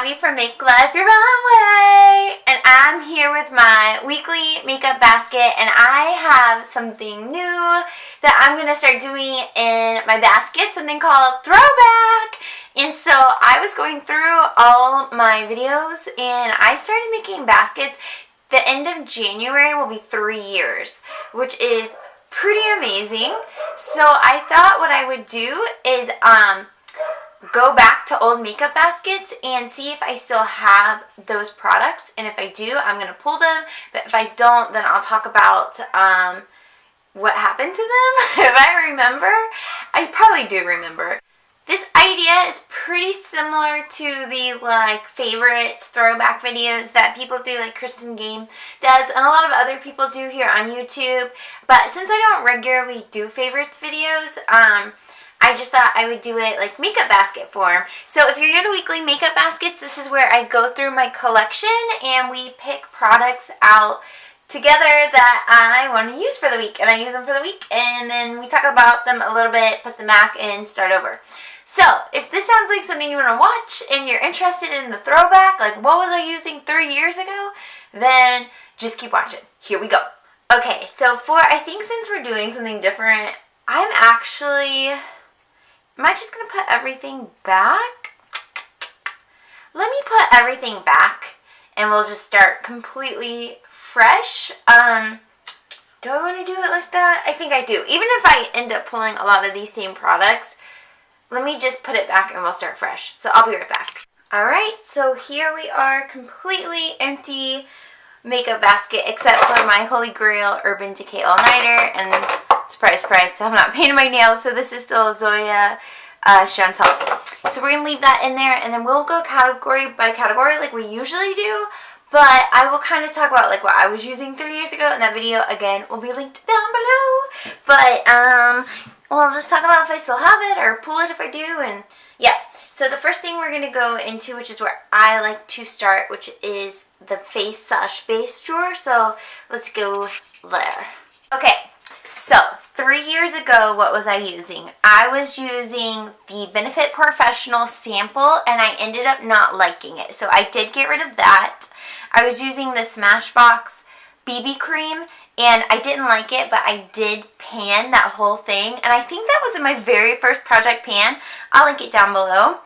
Abby from Make Life Your Own Way, and I'm here with my weekly makeup basket, and I have something new that I'm going to start doing in my basket, something called Throwback. And so I was going through all my videos, and I started making baskets. The end of January will be 3 years, which is pretty amazing. So I thought what I would do is go back to old makeup baskets and see if I still have those products, and if I do, I'm going to pull them, but if I don't, then I'll talk about what happened to them. If I remember, I probably do remember. This idea is pretty similar to the favorites throwback videos that people do, like Kristen Game does, and a lot of other people do here on YouTube. But since I don't regularly do favorites videos, I just thought I would do it like makeup basket form. So if you're new to weekly makeup baskets, this is where I go through my collection and we pick products out together that I want to use for the week, and I use them for the week, and then we talk about them a little bit, put them back, and start over. So if this sounds like something you want to watch and you're interested in the throwback, like what was I using 3 years ago, then just keep watching. Here we go. Okay, so I think since we're doing something different, am I just going to put everything back? Let me put everything back and we'll just start completely fresh. Do I want to do it like that? I think I do. Even if I end up pulling a lot of these same products, let me just put it back and we'll start fresh. So I'll be right back. Alright, so here we are, completely empty makeup basket except for my Holy Grail Urban Decay All-Nighter, and surprise, surprise, I'm not painting my nails, so this is still Zoya Chantal. So we're going to leave that in there, and then we'll go category by category like we usually do, but I will kind of talk about like what I was using 3 years ago, and that video, again, will be linked down below. But, we'll just talk about if I still have it, or pull it if I do, and yeah. So the first thing we're going to go into, which is where I like to start, which is the face/base drawer. So let's go there. Okay, so 3 years ago, what was I using? I was using the Benefit Professional sample, and I ended up not liking it. So I did get rid of that. I was using the Smashbox BB cream, and I didn't like it, but I did pan that whole thing, and I think that was in my very first project pan. I'll link it down below.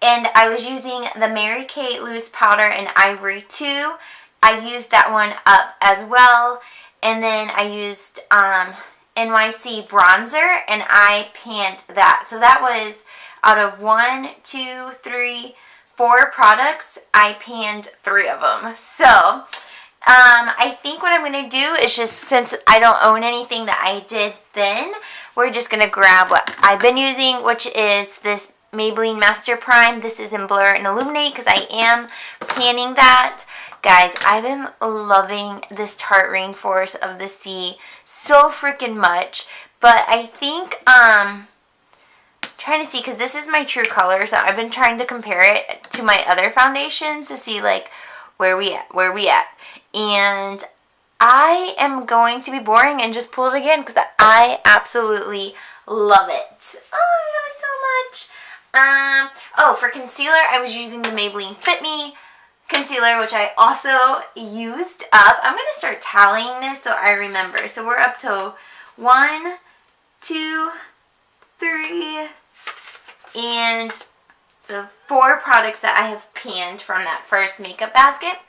And I was using the Mary Kay Loose Powder in Ivory 2. I used that one up as well, and then I used NYC bronzer, and I panned that. So that was out of 1, 2, 3, 4 products, I panned 3 of them. So I think what I'm going to do is just, since I don't own anything that I did then, we're just going to grab what I've been using, which is this Maybelline Master Prime. This is in Blur and Illuminate because I am panning that. Guys, I've been loving this Tarte Rainforest of the Sea so freaking much, but I think, trying to see, because this is my true color, so I've been trying to compare it to my other foundations to see like where we at. And I am going to be boring and just pull it again because I absolutely love it. Oh, I love it so much. Oh, for concealer, I was using the Maybelline Fit Me concealer, which I also used up. I'm going to start tallying this so I remember. So we're up to 1, 2, 3, and the 4 products that I have panned from that first makeup basket.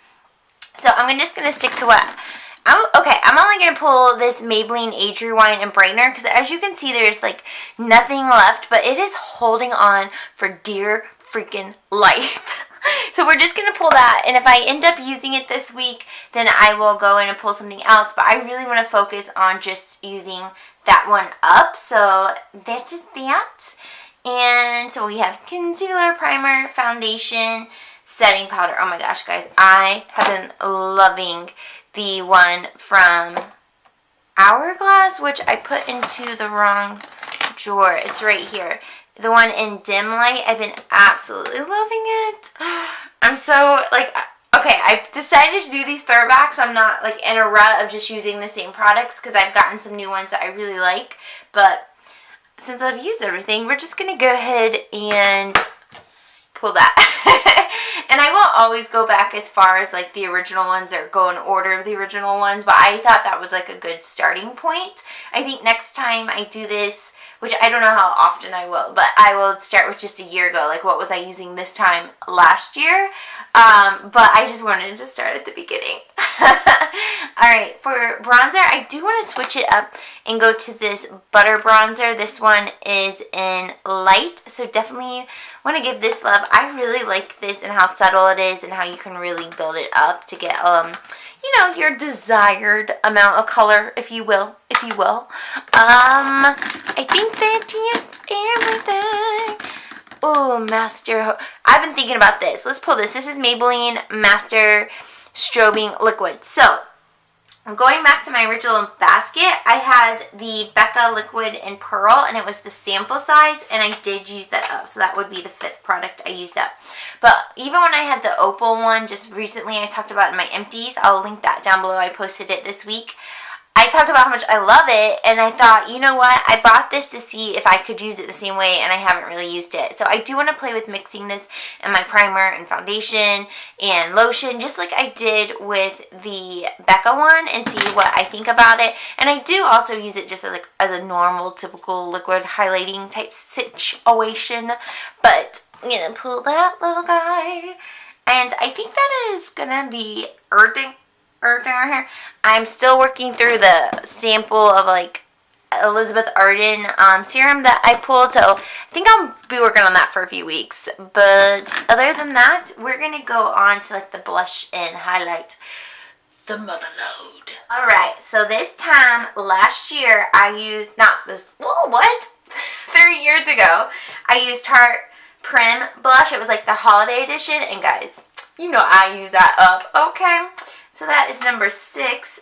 So I'm just going to stick to what... I'm only going to pull this Maybelline Age Rewind and Brightener because as you can see, there's like nothing left, but it is holding on for dear freaking life. So we're just going to pull that, and if I end up using it this week, then I will go in and pull something else, but I really want to focus on just using that one up. So that is that. And so we have concealer, primer, foundation, setting powder. Oh my gosh, guys, I have been loving the one from Hourglass, which I put into the wrong drawer. It's right here. The one in Dim Light. I've been absolutely loving it. I'm so, okay, I've decided to do these throwbacks. I'm not, in a rut of just using the same products because I've gotten some new ones that I really like. But since I've used everything, we're just going to go ahead and pull that. And I always go back as far as like the original ones or go in order of the original ones, but I thought that was like a good starting point. I think next time I do this, which I don't know how often I will, but I will start with just a year ago. Like, what was I using this time last year? But I just wanted to start at the beginning. Alright, for bronzer, I do want to switch it up and go to this butter bronzer. This one is in light, so definitely want to give this love. I really like this and how subtle it is and how you can really build it up to get, you know, your desired amount of color, if you will. I think that's everything. Oh, I've been thinking about this. Let's pull this. This is Maybelline Master Strobing Liquid. So, I'm going back to my original basket. I had the Becca Liquid in Pearl, and it was the sample size, and I did use that up. So that would be the 5th product I used up. But even when I had the Opal one just recently, I talked about in my empties. I'll link that down below. I posted it this week. I talked about how much I love it, and I thought, you know what, I bought this to see if I could use it the same way, and I haven't really used it. So I do want to play with mixing this in my primer and foundation and lotion, just like I did with the Becca one, and see what I think about it. And I do also use it just as a normal, typical liquid highlighting type situation. But I'm going to pull that little guy, and I think that is going to be Erding. I'm still working through the sample of like Elizabeth Arden serum that I pulled, so I think I'll be working on that for a few weeks. But other than that, we're gonna go on to like the blush and highlight, the mother load. Alright, so this time last year I used, not this, whoa, what? 3 years ago, I used Tarte Prim blush. It was like the holiday edition, and guys, you know I use that up, okay? So that is number 6.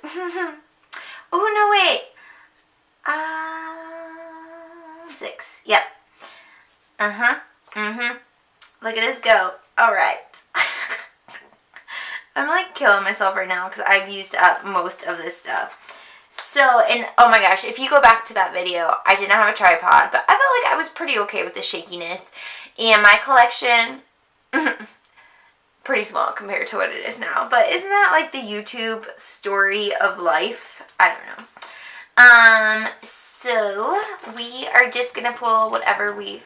Oh, no, wait. 6. Yep. Look at us go. Alright. I'm like killing myself right now because I've used up most of this stuff. So, and oh my gosh, if you go back to that video, I did not have a tripod, but I felt like I was pretty okay with the shakiness. And my collection... pretty small compared to what it is now, but isn't that like the YouTube story of life? I don't know. So we are just gonna pull whatever we,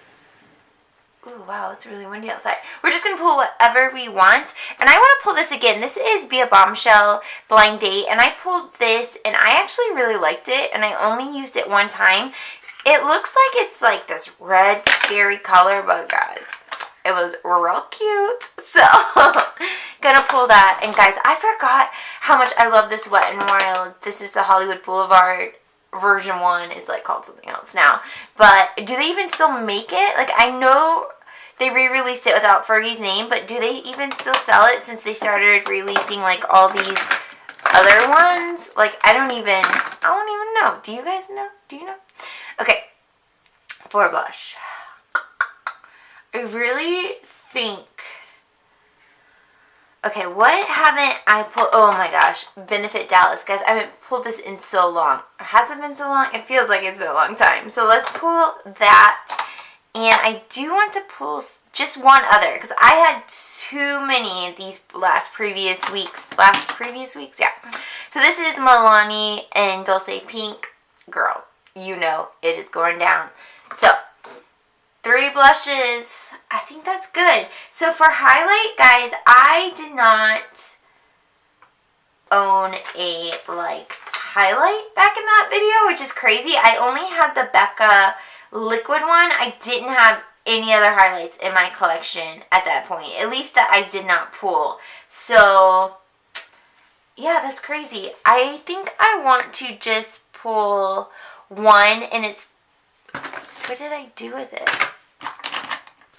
ooh, wow, it's really windy outside. We're just gonna pull whatever we want, and I want to pull this again. This is Be a Bombshell Blind Date, and I pulled this, and I actually really liked it, and I only used it one time. It looks like it's like this red, scary color, but guys, it was real cute. So, gonna pull that. And guys, I forgot how much I love this Wet n Wild. This is the Hollywood Boulevard version 1. It's like called something else now. But do they even still make it? Like, I know they re-released it without Fergie's name, but do they even still sell it since they started releasing like all these other ones? Like, I don't even know. Do you guys know? Do you know? Okay. For blush. I really think... Okay, what haven't I pulled? Oh my gosh, Benefit Dallas. Guys, I haven't pulled this in so long. Has it been so long? It feels like it's been a long time. So let's pull that. And I do want to pull just one other, because I had too many these previous weeks. Yeah. So this is Milani and Dulce Pink. Girl, you know it is going down. So... 3 blushes. I think that's good. So for highlight, guys, I did not own a like highlight back in that video, which is crazy. I only had the Becca liquid one. I didn't have any other highlights in my collection at that point. At least that I did not pull. So yeah, that's crazy. I think I want to just pull one, and it's, what did I do with it?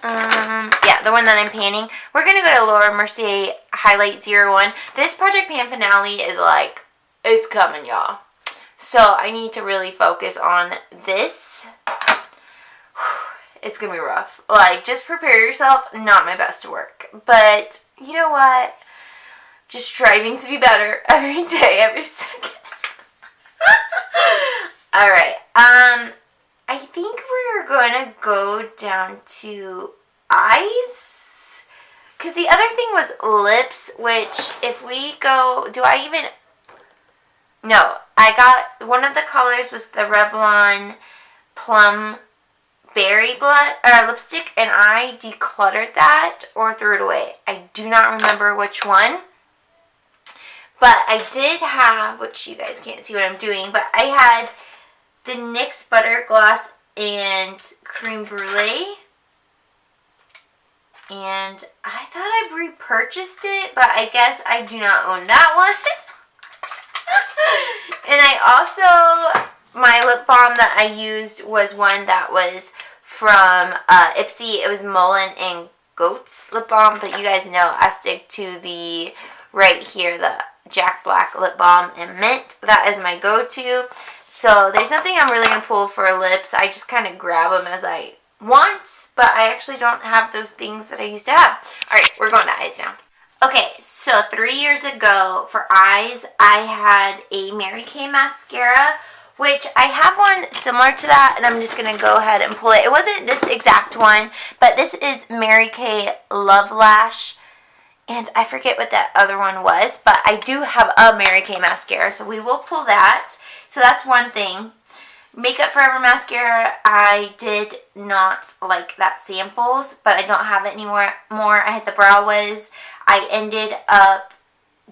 Yeah, the one that I'm panning. We're going to go to Laura Mercier Highlight 01. This Project Pan finale is like, it's coming, y'all. So I need to really focus on this. It's going to be rough. Like, just prepare yourself. Not my best work. But, you know what? Just striving to be better every day, every second. Alright, I think we're going to go down to eyes. Because the other thing was lips, which if we go, no, I got, one of the colors was the Revlon Plum Berry lipstick, and I decluttered that or threw it away. I do not remember which one. But I did have, which you guys can't see what I'm doing, but I had the NYX Butter Gloss and Creme Brulee. And I thought I repurchased it, but I guess I do not own that one. And I also, my lip balm that I used was one that was from Ipsy. It was Mullen and Goats lip balm, but you guys know I stick to the right here, the Jack Black lip balm in mint. That is my go-to. So there's nothing I'm really going to pull for lips. I just kind of grab them as I want, but I actually don't have those things that I used to have. Alright, we're going to eyes now. Okay, so 3 years ago for eyes, I had a Mary Kay mascara, which I have one similar to that, and I'm just going to go ahead and pull it. It wasn't this exact one, but this is Mary Kay Love Lash, and I forget what that other one was, but I do have a Mary Kay mascara, so we will pull that. So that's one thing. Makeup Forever mascara, I did not like that samples, but I don't have it anymore. I had the Brow Wiz. I ended up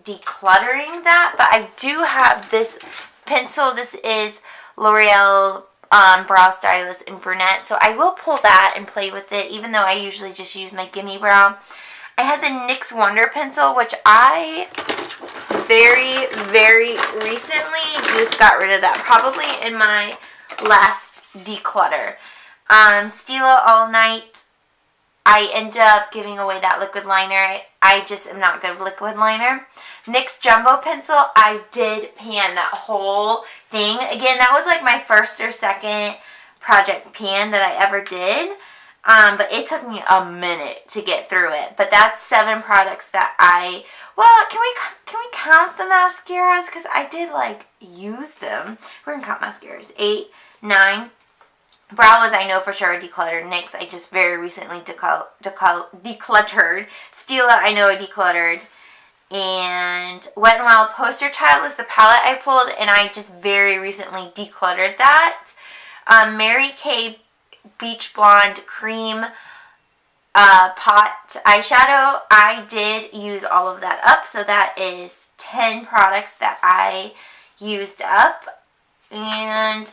decluttering that, but I do have this pencil. This is L'Oreal Brow Stylist in Brunette, so I will pull that and play with it, even though I usually just use my Gimme Brow. I had the NYX Wonder Pencil, which I very, very recently just got rid of that. Probably in my last declutter. Stila All Night, I ended up giving away that liquid liner. I just am not good with liquid liner. NYX Jumbo Pencil, I did pan that whole thing. Again, that was like my first or second project pan that I ever did. But it took me a minute to get through it. But that's 7 products that can we count the mascaras? Because I did, use them. We're going to count mascaras. 8, 9. Brow Wiz, I know for sure I decluttered. NYX, I just very recently decluttered. Stila, I know I decluttered. And Wet n Wild Poster Child was the palette I pulled, and I just very recently decluttered that. Mary Kay Beach Blonde Cream Pot Eyeshadow, I did use all of that up, so that is 10 products that I used up. And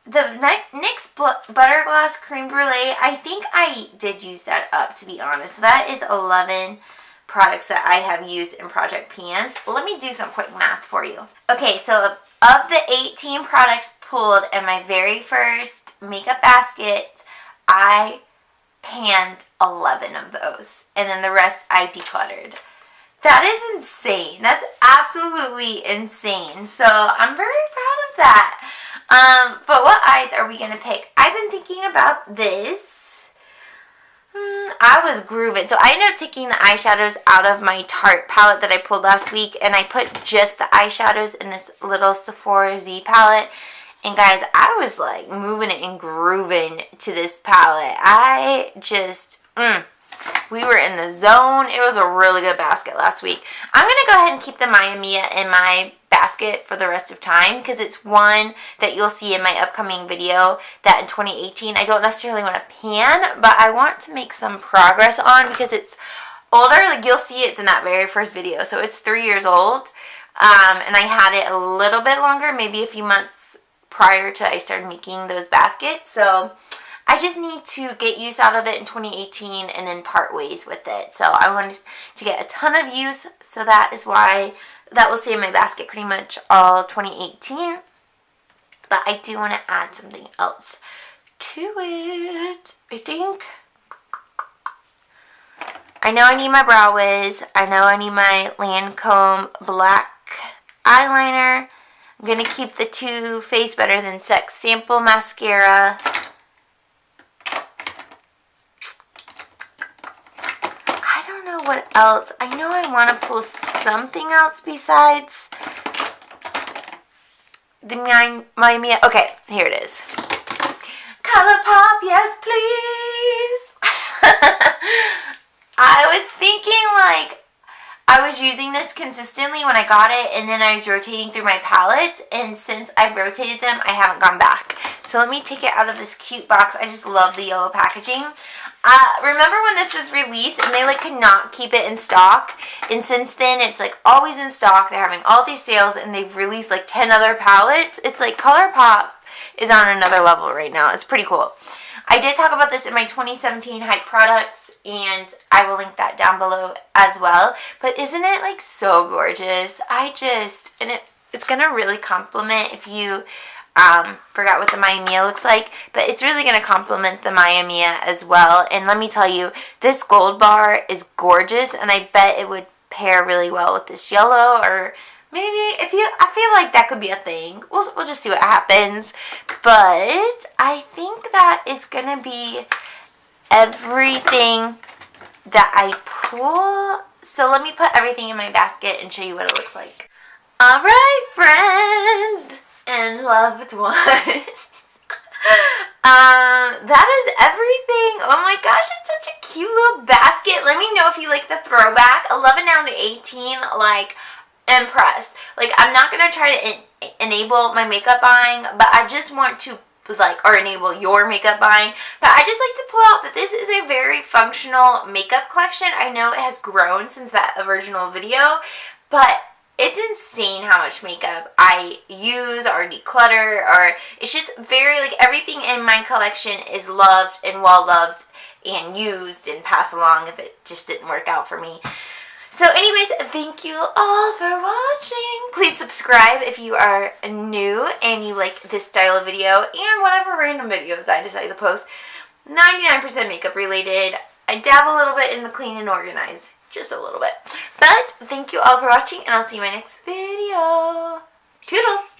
the NYX Butter Gloss Creme Brulee, I think I did use that up, to be honest. So that is 11 products that I have used in project pans. Well, let me do some quick math for you. Okay, so of the 18 products pulled in my very first makeup basket, I panned 11 of those, and then the rest I decluttered. That is insane. That's absolutely insane. So I'm very proud of that. But what eyes are we going to pick? I've been thinking about this. I was grooving. So I ended up taking the eyeshadows out of my Tarte palette that I pulled last week, and I put just the eyeshadows in this little Sephora Z palette. And guys, I was like moving it and grooving to this palette. I just, we were in the zone. It was a really good basket last week. I'm going to go ahead and keep the Maya Mia in my basket for the rest of time, because it's one that you'll see in my upcoming video that in 2018 I don't necessarily want to pan, but I want to make some progress on, because it's older. Like, you'll see it's in that very first video. So it's 3 years old, and I had it a little bit longer, maybe a few months prior to I started making those baskets. So I just need to get use out of it in 2018 and then part ways with it. So I wanted to get a ton of use, so that is why that will stay in my basket pretty much all 2018. But I do want to add something else to it, I think. I know I need my Brow Wiz. I know I need my Lancome black eyeliner. I'm going to keep the Too Faced Better Than Sex sample mascara. I don't know what else. I know I want to pull something else besides the Maya Mia. Okay, here it is. ColourPop, yes please. I was thinking like I was using this consistently when I got it, and then I was rotating through my palettes, and since I've rotated them, I haven't gone back. So let me take it out of this cute box. I just love the yellow packaging. Remember when this was released and they like could not keep it in stock, and since then it's like always in stock. They're having all these sales and they've released like 10 other palettes. It's like ColourPop is on another level right now. It's pretty cool. I did talk about this in my 2017 hype products, and I will link that down below as well. But isn't it like so gorgeous? It's gonna really complement, if you forgot what the Maya Mia looks like, but it's really gonna complement the Maya Mia as well. And let me tell you, this gold bar is gorgeous, and I bet it would pair really well with this yellow, or maybe I feel like that could be a thing. We'll just see what happens. But I think that it's gonna be everything that I pull. So let me put everything in my basket and show you what it looks like. Alright, friends and loved ones. That is everything. Oh my gosh, it's such a cute little basket. Let me know if you like the throwback. 11 down to 18, like, impressed. Like, I'm not gonna try to enable my makeup buying, but I just want to or enable your makeup buying. But I just like to pull out that this is a very functional makeup collection. I know it has grown since that original video, but it's insane how much makeup I use or declutter, or it's just very, like, everything in my collection is loved and well loved and used and passed along if it just didn't work out for me. So anyways, thank you all for watching. Please subscribe if you are new and you like this style of video and whatever random videos I decide to post. 99% makeup related. I dab a little bit in the clean and organize. Just a little bit. But thank you all for watching, and I'll see you in my next video. Toodles!